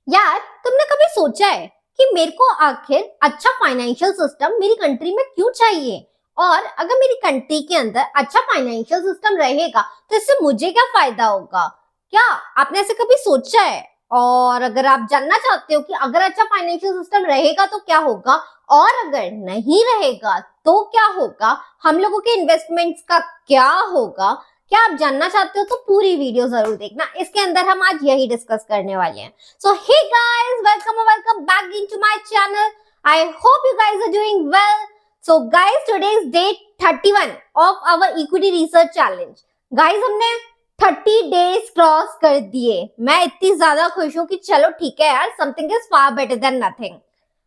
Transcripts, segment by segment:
यार, तुमने कभी सोचा है कि मेरे को आखिर अच्छा फाइनेंशियल सिस्टम मेरी कंट्री में क्यों चाहिए? और अगर मेरी कंट्री के अंदर अच्छा फाइनेंशियल सिस्टम रहेगा तो इससे मुझे क्या फायदा होगा? क्या आपने ऐसे कभी सोचा है? और अगर आप जानना चाहते हो कि अगर अच्छा फाइनेंशियल सिस्टम रहेगा तो क्या होगा और अगर नहीं रहेगा तो क्या होगा, हम लोगों के इन्वेस्टमेंट्स का क्या होगा, क्या आप जानना चाहते हो तो पूरी वीडियो जरूर देखना। इसके अंदर हम आज यही डिस्कस करने वाले हैं। So hey guys, welcome back into my channel. I hope you guys are doing well. So guys, today is day 31 of our equity research challenge. Guys, हमने 30 days क्रॉस कर दिए। मैं इतनी ज्यादा खुश हूँ कि चलो ठीक है यार, something is far better than nothing.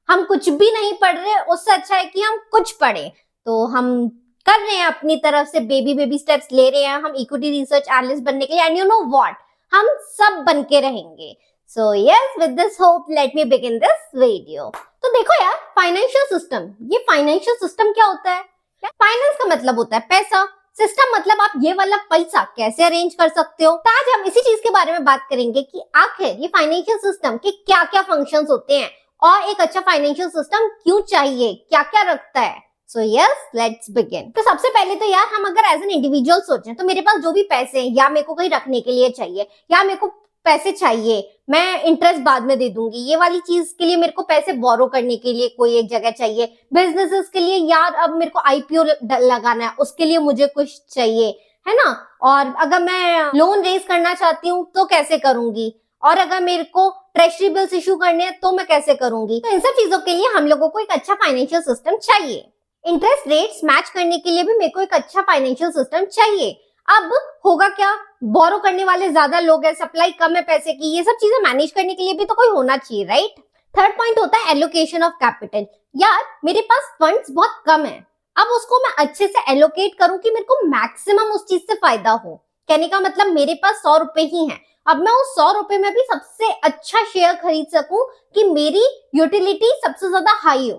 हम कुछ भी नहीं पढ़ रहे, उससे अच्छा है कि हम कुछ पढ़े। तो हम कर रहे हैं अपनी तरफ से बेबी स्टेप्स ले रहे हैं हम इक्विटी रिसर्च एनालिस्ट बनने के लिए। एंड यू नो व्हाट, हम सब बन के रहेंगे। So yes, with this hope let me begin this video. तो देखो यार, फाइनेंशियल सिस्टम, ये फाइनेंशियल सिस्टम क्या होता है? फाइनेंस का मतलब होता है पैसा, सिस्टम मतलब आप ये वाला पैसा कैसे अरेंज कर सकते हो। तो आज हम इसी चीज के बारे में बात करेंगे कि आखिर ये फाइनेंशियल सिस्टम के क्या क्या फंक्शंस होते हैं और एक अच्छा फाइनेंशियल सिस्टम क्यों चाहिए, क्या क्या रखता है। So yes, let's begin. तो सबसे पहले तो यार, हम अगर एज एन इंडिविजुअल सोचें तो मेरे पास जो भी पैसे हैं या मेरे को कहीं रखने के लिए चाहिए या मेरे को पैसे चाहिए, मैं इंटरेस्ट बाद में दे दूंगी, ये वाली चीज के लिए मेरे को पैसे बोरो करने के लिए कोई एक जगह चाहिए। बिजनेसेस के लिए यार, अब मेरे को आईपीओ लगाना है, उसके लिए मुझे कुछ चाहिए, है ना। और अगर मैं लोन रेज करना चाहती हूँ तो कैसे करूंगी, और अगर मेरे को ट्रेजरी बिल्स इशू करने हैं तो मैं कैसे करूंगी। तो इन सब चीजों के लिए हम लोगों को एक अच्छा फाइनेंशियल सिस्टम चाहिए। इंटरेस्ट रेट्स मैच करने के लिए भी मेरे को एक अच्छा फाइनेंशियल सिस्टम चाहिए। अब होगा क्या, बोरो करने वाले ज्यादा लोग हैं, सप्लाई कम है पैसे की, ये सब चीजें मैनेज करने के लिए भी तो कोई होना चाहिए, राइट। थर्ड पॉइंट होता है एलोकेशन ऑफ कैपिटल। यार, मेरे पास फंड्स बहुत कम है, अब उसको मैं अच्छे से एलोकेट करूं कि मेरे को मैक्सिमम उस चीज से फायदा हो। कहने का मतलब मेरे पास 100 रुपए ही है, अब मैं उस 100 रुपए में भी सबसे अच्छा शेयर खरीद सकूं कि मेरी यूटिलिटी सबसे ज्यादा हाई हो।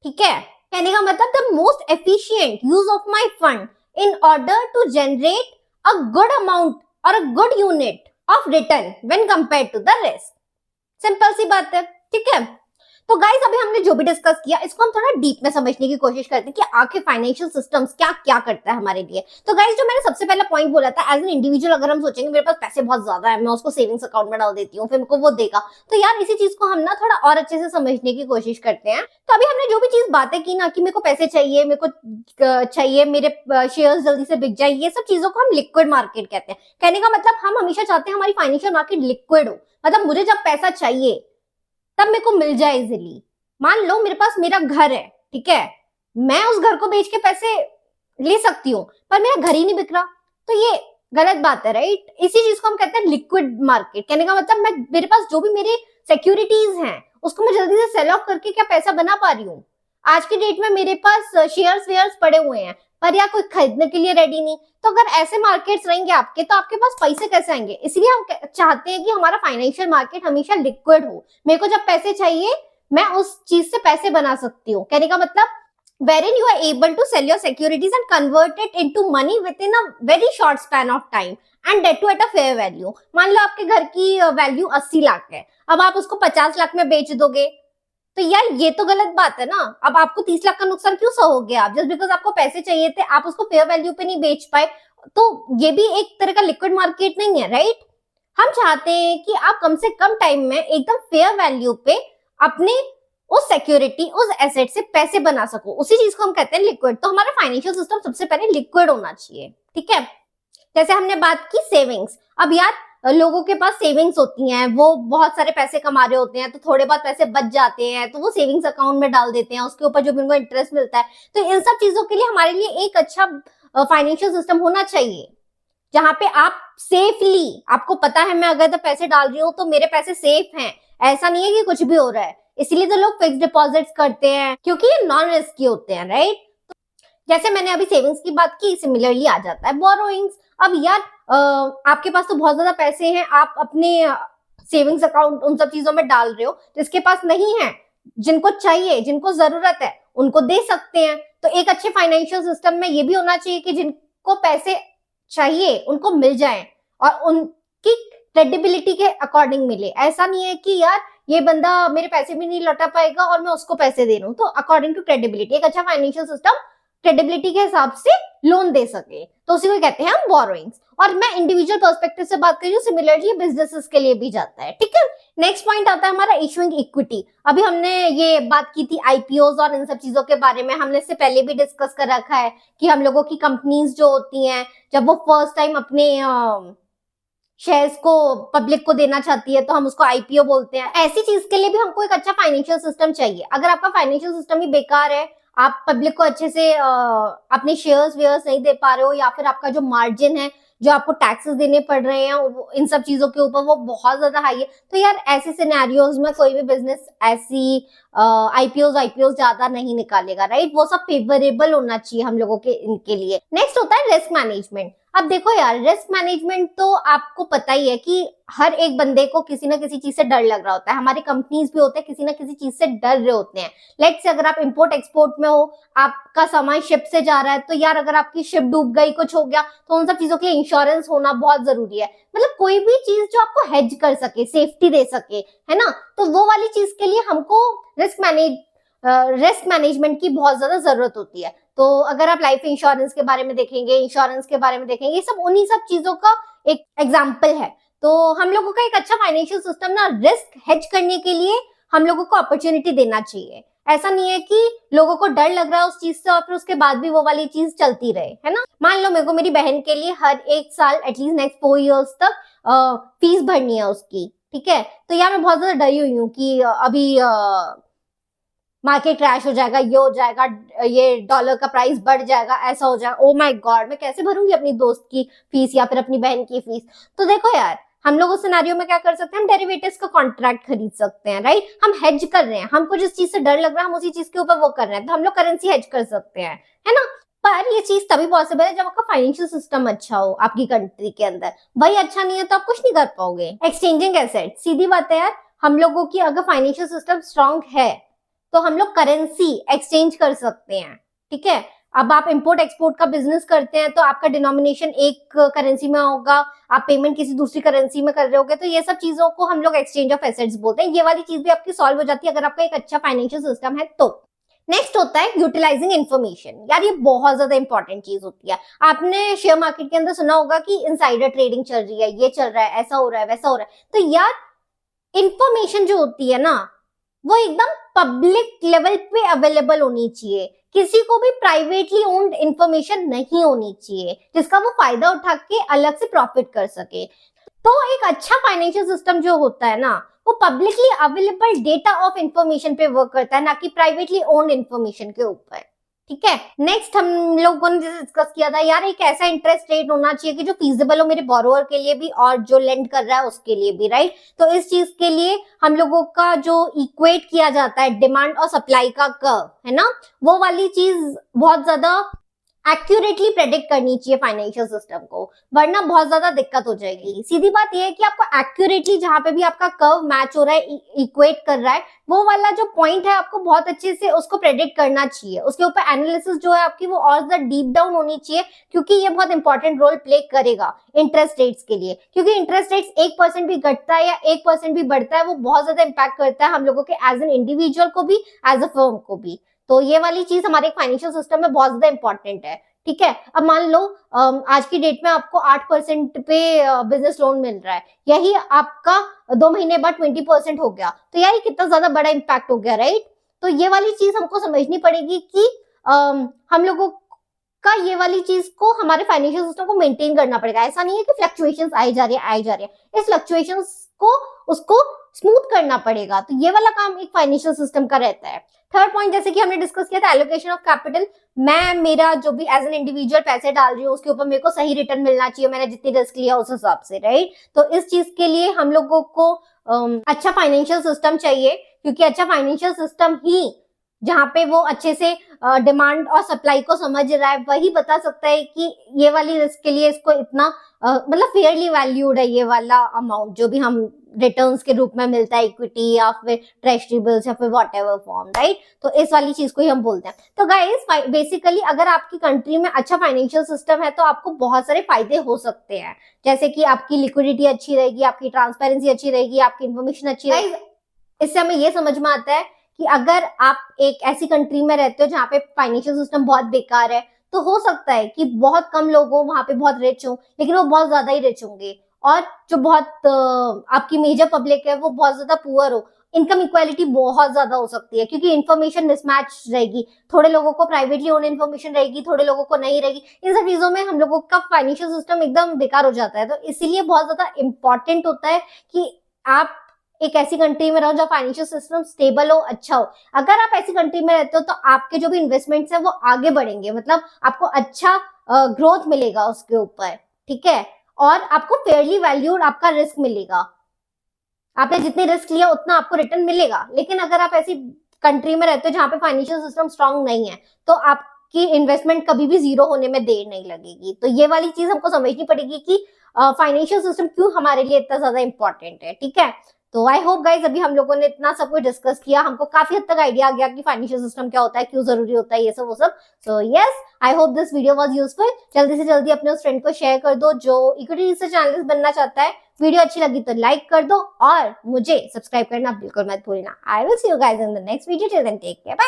ठीक है, कहने का मतलब the most efficient use of my fund in order to generate a good amount और a good unit of return when compared to the risk. Simple सी बात है, ठीक है। तो गाइस, अभी हमने जो भी डिस्कस किया इसको हम थोड़ा डीप में समझने की कोशिश करते हैं कि आखिर फाइनेंशियल सिस्टम्स क्या क्या करता है हमारे लिए। तो गाइस, जो मैंने सबसे पहला पॉइंट बोला था, एज एन इंडिविजुअल अगर हम सोचेंगे मेरे पास पैसे बहुत ज्यादा है, मैं उसको सेविंग्स अकाउंट में डाल देती हूँ, फिर मेरे को वो देगा। तो यार, इसी चीज को हम ना थोड़ा और अच्छे से समझने की कोशिश करते हैं। तो अभी हमने जो भी चीज बातें की ना कि मेरे को पैसे चाहिए, मेरे को चाहिए मेरे शेयर्स जल्दी से बिक जाए, ये सब चीजों को हम लिक्विड मार्केट कहते हैं। कहने का मतलब हम हमेशा चाहते हैं हमारी फाइनेंशियल मार्केट लिक्विड हो, मतलब मुझे जब पैसा चाहिए तब मेरे को मिल जाए इजिली। मान लो मेरे पास मेरा घर है, ठीक है, मैं उस घर को बेच के पैसे ले सकती हूँ, पर मेरा घर ही नहीं बिक रहा, तो ये गलत बात है, राइट। इसी चीज को हम कहते हैं लिक्विड मार्केट। कहने का मतलब मैं, मेरे पास जो भी मेरे सिक्योरिटीज हैं उसको मैं जल्दी से सेल ऑफ करके क्या पैसा बना पा रही हूँ। आज की डेट में मेरे पास शेयर्स वेयर्स पड़े हुए हैं, पर या कोई खरीदने के लिए रेडी नहीं। तो अगर ऐसे मार्केट्स रहेंगे आपके, तो आपके पास पैसे कैसे आएंगे? इसलिए हम चाहते हैं कि हमारा फाइनेंशियल मार्केट हमेशा लिक्विड हो। मेरे को जब पैसे चाहिए मैं उस चीज से पैसे बना सकती हूँ। कहने का मतलब wherein you are able to sell your securities and convert it into money within a very short span of time and that too at a fair value। मान लो आपके घर की वैल्यू 80 लाख है, अब आप उसको 50 लाख में बेच दोगे, तो यार ये तो गलत बात है ना। अब आपको 30 लाख का नुकसान क्यों सहोगे आप? जस्ट बिकॉज आपको पैसे चाहिए थे, आप उसको फेयर वैल्यू पे नहीं बेच पाए, तो ये भी एक तरह का लिक्विड मार्केट नहीं है, राइट। हम चाहते हैं कि आप कम से कम टाइम में एकदम फेयर वैल्यू पे अपने उस सिक्योरिटी, उस एसेट से पैसे बना सको, उसी चीज को हम कहते हैं लिक्विड। तो हमारा फाइनेंशियल सिस्टम सबसे पहले लिक्विड होना चाहिए, ठीक है। जैसे हमने बात की सेविंग्स, अब यार लोगों के पास सेविंग्स होती हैं, वो बहुत सारे पैसे कमा रहे होते हैं, तो थोड़े बहुत पैसे बच जाते हैं तो वो सेविंग्स अकाउंट में डाल देते हैं, उसके ऊपर जो भी उनको इंटरेस्ट मिलता है। तो इन सब चीजों के लिए हमारे लिए एक अच्छा फाइनेंशियल सिस्टम होना चाहिए, जहां पे आप सेफली, आपको पता है मैं अगर तो पैसे डाल रही हूँ तो मेरे पैसे सेफ हैं, ऐसा नहीं है कि कुछ भी हो रहा है। इसीलिए तो लोग फिक्स डिपॉजिट्स करते हैं, क्योंकि ये नॉन रिस्की होते हैं, राइट। जैसे मैंने अभी सेविंग्स की बात की, सिमिलरली आ जाता है बोरोइंग्स। अब यार आपके पास तो बहुत ज्यादा पैसे हैं, आप अपने सेविंग्स अकाउंट उन सब चीजों में डाल रहे हो, जिसके पास नहीं है, जिनको चाहिए, जिनको जरूरत है, उनको दे सकते हैं। तो एक अच्छे फाइनेंशियल सिस्टम में ये भी होना चाहिए कि जिनको पैसे चाहिए उनको मिल जाए और उनकी क्रेडिबिलिटी के अकॉर्डिंग मिले। ऐसा नहीं है कि यार ये बंदा मेरे पैसे भी नहीं लौटा पाएगा और मैं उसको पैसे दे रहा हूँ। तो अकॉर्डिंग टू क्रेडिबिलिटी, एक अच्छा फाइनेंशियल सिस्टम क्रेडिबिलिटी के हिसाब से लोन दे सके, तो उसी को कहते हैं हम बोरोइंग्स। और मैं इंडिविजुअल पर्सपेक्टिव से बात कर रही हूँ, सिमिलरली बिजनेसेस के लिए भी जाता है, ठीक है। नेक्स्ट पॉइंट आता है हमारा इशूइंग इक्विटी। अभी हमने ये बात की थी आईपीओज और इन सब चीजों के बारे में, हमने इससे पहले भी डिस्कस कर रखा है कि हम लोगों की कंपनीज जो होती हैं जब वो फर्स्ट टाइम अपने शेयर्स को पब्लिक को देना चाहती है तो हम उसको आईपीओ बोलते हैं। ऐसी चीज के लिए भी हमको एक अच्छा फाइनेंशियल सिस्टम चाहिए। अगर आपका फाइनेंशियल सिस्टम ही बेकार है, आप पब्लिक को अच्छे से अपने शेयर्स वेयर्स नहीं दे पा रहे हो, या फिर आपका जो मार्जिन है जो आपको टैक्सेस देने पड़ रहे हैं इन सब चीजों के ऊपर वो बहुत ज्यादा हाई है, तो यार ऐसे सिनेरियोज में कोई भी बिजनेस ऐसी आईपीओ ज्यादा नहीं निकालेगा, राइट। वो सब फेवरेबल होना चाहिए हम लोगों के इनके लिए। नेक्स्ट होता है रिस्क मैनेजमेंट। अब देखो यार, रिस्क मैनेजमेंट तो आपको पता ही है कि हर एक बंदे को किसी ना किसी चीज से डर लग रहा होता है। हमारे कंपनीज भी होते हैं किसी ना किसी चीज से डर रहे होते हैं। लेट्स से अगर आप इंपोर्ट एक्सपोर्ट में हो, आपका सामान शिप से जा रहा है, तो यार अगर आपकी शिप डूब गई, कुछ हो गया, तो उन सब चीजों के लिए इंश्योरेंस होना बहुत जरूरी है। मतलब कोई भी चीज जो आपको हेज कर सके, सेफ्टी दे सके, है ना, तो वो वाली चीज के लिए हमको रिस्क मैनेजमेंट की बहुत ज्यादा जरूरत होती है। तो अगर आप लाइफ इंश्योरेंस के बारे में देखेंगे, इंश्योरेंस के बारे में देखेंगे, ये सब उन्हीं सब चीजों का एक एग्जाम्पल है। तो हम लोगों का एक अच्छा फाइनेंशियल सिस्टम ना रिस्क हेज करने के लिए हम लोगों को अपॉर्चुनिटी देना चाहिए। ऐसा नहीं है कि लोगों को डर लग रहा है उस चीज से और फिर उसके बाद भी वो वाली चीज चलती रहे, है ना। मान लो मेरे को मेरी बहन के लिए हर एक साल एटलीस्ट नेक्स्ट 4 इयर्स तक फीस भरनी है उसकी, ठीक है। तो यार मैं बहुत ज्यादा डरी हुई हूँ कि अभी मार्केट क्रैश हो जाएगा, ये हो जाएगा, ये डॉलर का प्राइस बढ़ जाएगा, ऐसा हो जाएगा, ओ माय गॉड मैं कैसे भरूंगी अपनी दोस्त की फीस या फिर अपनी बहन की फीस। तो देखो यार, हम लोग उस सिनेरियो में क्या कर सकते हैं, हम डेरिवेटिव्स का कॉन्ट्रैक्ट खरीद सकते हैं, राइट। हम हेज कर रहे हैं, हमको जिस चीज से डर लग रहा है हम उसी चीज के ऊपर वो कर रहे हैं, तो हम लोग करेंसी हेज कर सकते हैं, है ना। पर ये चीज तभी पॉसिबल है जब आपका फाइनेंशियल सिस्टम अच्छा हो आपकी कंट्री के अंदर। वही अच्छा नहीं है तो आप कुछ नहीं कर पाओगे। एक्सचेंजिंग एसेट, सीधी बात है यार, हम लोगों की अगर फाइनेंशियल सिस्टम स्ट्रांग है तो हम लोग करेंसी एक्सचेंज कर सकते हैं, ठीक है। अब आप इंपोर्ट एक्सपोर्ट का बिजनेस करते हैं तो आपका डिनोमिनेशन एक करेंसी में होगा, आप पेमेंट किसी दूसरी करेंसी में कर रहे होगे, तो ये सब चीजों को हम लोग एक्सचेंज ऑफ एसेट्स बोलते हैं। ये वाली चीज भी आपकी सॉल्व हो जाती है अगर आपका एक अच्छा फाइनेंशियल सिस्टम है तो। नेक्स्ट होता है यूटिलाइजिंग इन्फॉर्मेशन। यार ये बहुत ज्यादा इंपॉर्टेंट चीज होती है। आपने शेयर मार्केट के अंदर सुना होगा कि इनसाइडर ट्रेडिंग चल रही है, ये चल रहा है, ऐसा हो रहा है, वैसा हो रहा है। तो यार इंफॉर्मेशन जो होती है ना वो एकदम पब्लिक लेवल पे अवेलेबल होनी चाहिए। किसी को भी प्राइवेटली ओन्ड इंफॉर्मेशन नहीं होनी चाहिए जिसका वो फायदा उठा के अलग से प्रॉफिट कर सके। तो एक अच्छा फाइनेंशियल सिस्टम जो होता है ना वो publicly available data of information पे वर्क करता है, ना कि प्राइवेटली ओन्ड इंफॉर्मेशन के ऊपर, ठीक है। नेक्स्ट हम लोगों ने जैसे डिस्कस किया था, यार एक ऐसा इंटरेस्ट रेट होना चाहिए कि जो फीजिबल हो मेरे बोरोवर के लिए भी और जो लेंड कर रहा है उसके लिए भी, राइट। तो इस चीज के लिए हम लोगों का जो इक्वेट किया जाता है डिमांड और सप्लाई का कर्व, है ना, वो वाली चीज बहुत ज्यादा एक्यूरेटली प्रेडिक्ट करनी चाहिए फाइनेंशियल सिस्टम को, वरना बहुत ज्यादा दिक्कत हो जाएगी। सीधी बात यह है कि आपको एक्यूरेटली जहां पे भी आपका कर्व मैच हो रहा है, इक्वेट कर रहा है, वो वाला जो पॉइंट है आपको बहुत अच्छे से उसको प्रेडिक्ट करना चाहिए। उसके ऊपर एनालिसिस जो है आपकी वो और ज्यादा डीप डाउन होनी चाहिए, क्योंकि ये बहुत इंपॉर्टेंट रोल प्ले करेगा इंटरेस्ट रेट्स के लिए। क्योंकि इंटरेस्ट रेट्स 1% भी घटता है या 1% भी बढ़ता है वो बहुत ज्यादा इंपैक्ट करता है हम लोगों के एज एन इंडिविजुअल को भी, एज अ फर्म को भी। तो ये वाली चीज हमारे फाइनेंशियल सिस्टम में बहुत ज्यादा इंपॉर्टेंट है, ठीक है। अब मान लो आज की डेट में आपको 8% पे बिजनेस लोन मिल रहा है, यही आपका 2 महीने बाद 20% हो गया, तो यार कितना ज्यादा बड़ा इंपैक्ट हो गया, राइट। तो ये वाली चीज हमको समझनी पड़ेगी कि हम लोगों का ये वाली चीज को हमारे फाइनेंशियल सिस्टम को मेंटेन करना पड़ेगा। ऐसा नहीं है कि फ्लक्चुएशंस आई जा रही है, इस फ्लक्चुएशंस को उसको स्मूथ करना पड़ेगा। तो ये वाला काम एक फाइनेंशियल सिस्टम का रहता है। थर्ड पॉइंट जैसे कि हमने डिस्कस किया था एलोकेशन ऑफ कैपिटल, मैं मेरा जो भी एज एन इंडिविजुअल पैसे डाल रही हूँ उसके ऊपर मेरे को सही रिटर्न मिलना चाहिए, मैंने जितनी रिस्क लिया उस हिसाब से, राइट। तो इस चीज के लिए हम लोगों को अच्छा फाइनेंशियल सिस्टम चाहिए, क्योंकि अच्छा फाइनेंशियल सिस्टम ही जहाँ पे वो अच्छे से डिमांड और सप्लाई को समझ रहा है, वही बता सकता है कि ये वाली रिस्क के लिए इसको इतना मतलब फेयरली वैल्यूड है ये वाला अमाउंट जो भी हम रिटर्न्स के रूप में मिलता है, इक्विटी या फिर ट्रेजरी बिल्स या फिर व्हाटएवर फॉर्म, राइट। तो इस वाली चीज को ही हम बोलते हैं। तो गाइस बेसिकली अगर आपकी कंट्री में अच्छा फाइनेंशियल सिस्टम है तो आपको बहुत सारे फायदे हो सकते हैं, जैसे कि आपकी लिक्विडिटी अच्छी रहेगी, आपकी ट्रांसपेरेंसी अच्छी रहेगी, आपकी इन्फॉर्मेशन अच्छी रहेगी। इससे हमें ये समझ में आता है कि अगर आप एक ऐसी कंट्री में रहते हो जहाँ पे फाइनेंशियल सिस्टम बहुत बेकार है, तो हो सकता है कि बहुत कम लोग हो वहां पे बहुत रिच हो, लेकिन वो बहुत ज्यादा ही रिच होंगे, और जो बहुत आपकी मेजर पब्लिक है वो बहुत ज्यादा पुअर हो। इनकम इक्वालिटी बहुत ज्यादा हो सकती है क्योंकि इन्फॉर्मेशन मिसमैच रहेगी, थोड़े लोगों को प्राइवेटली ओन इन्फॉर्मेशन रहेगी, थोड़े लोगों को नहीं रहेगी। इन सब चीजों में हम लोगों का फाइनेंशियल सिस्टम एकदम बेकार हो जाता है। तो इसीलिए बहुत ज्यादा इंपॉर्टेंट होता है कि आप एक ऐसी कंट्री में रहो जहाँ फाइनेंशियल सिस्टम स्टेबल हो, अच्छा हो। अगर आप ऐसी कंट्री में रहते हो तो आपके जो भी इन्वेस्टमेंट्स है वो आगे बढ़ेंगे, मतलब आपको अच्छा ग्रोथ मिलेगा उसके ऊपर, ठीक है, और आपको फेयरली वैल्यूड आपका रिस्क मिलेगा। आपने जितने रिस्क लिया उतना आपको रिटर्न मिलेगा। लेकिन अगर आप ऐसी कंट्री में रहते हो जहाँ पे फाइनेंशियल सिस्टम स्ट्रांग नहीं है तो आपकी इन्वेस्टमेंट कभी भी जीरो होने में देर नहीं लगेगी। तो ये वाली चीज हमको समझनी पड़ेगी कि फाइनेंशियल सिस्टम क्यों हमारे लिए इतना ज्यादा इंपॉर्टेंट है, ठीक है। तो आई होप गाइज अभी हम लोगों ने इतना सब कुछ डिस्कस किया, हमको काफी हद तक आइडिया आ गया कि फाइनेंशियल सिस्टम क्या होता है, क्यों जरूरी होता है, ये सब वो सब। So yes, I hope this video was useful. जल्दी से जल्दी अपने उस फ्रेंड को शेयर कर दो जो इक्विटी रिसर्च एनालिस्ट बनना चाहता है। वीडियो अच्छी लगी तो लाइक कर दो और मुझे सब्सक्राइब करना बिल्कुल मत भूलना। I will see you guys in the next video. Till then take care, bye.